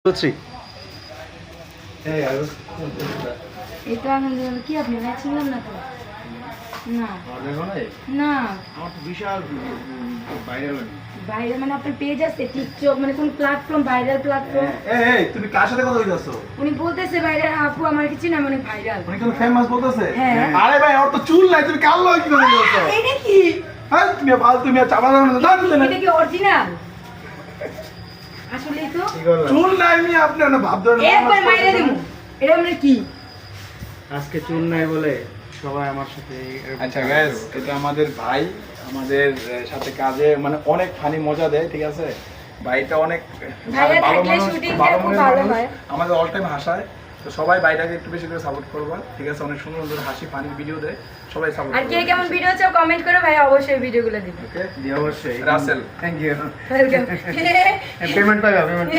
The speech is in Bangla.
বলছি এটা আমি কি আপনি ছিলাম না তো না না আমার তো বিশাল ভাইরাল বাইরে মানে আপনার পেজ আছে টিকটক মানে কোন প্ল্যাটফর্ম ভাইরাল প্ল্যাটফর্ম এই তুমি কার সাথে কথা কইতাছো? উনি বলতেছে বাইরে আপু আমার কিছু না মানে ভাইরাল উনি কোন ফেমাস বলতেছে? হ্যাঁ। আরে ভাই ওর তো চুল নাই, তুমি কার লয় কি কথা কইতাছো? এটা কি হ্যাঁ তুমি ফালতু তুমি চাপা দাও না জান না। এটা কি অরিজিনাল আসলে তো চুল নাই আমি আপনার না ভাব ধরে একবার মাইরে দেব এটা মানে কি আজকে চুল নাই বলে সবাই আমার সাথে এরকম আচ্ছা গাইস, এটা আমাদের ভাই আমাদের সাথে কাজে মানে অনেক ফানি মজা দেয়, ঠিক আছে? ভাইটা অনেক ভাইয়া ভালো থাকলে মানুষ, শুটিং ভালো খুব মনের ভালো মানুষ, হয় আমাদের অল টাইম হাসায়। তো সবাই ভাইটাকে একটু বেশি করে সাপোর্ট করবা, ঠিক আছে? অনেক সুন্দর সুন্দর হাসি ফানি ভিডিও দেয়, সবাই সাপোর্ট আর কে কেমন ভিডিও চাও কমেন্ট করে ভাই অবশ্যই ভিডিওগুলো দিবেন ওকে জি অবশ্যই Russell thank you welcome payment পাবে পেমেন্ট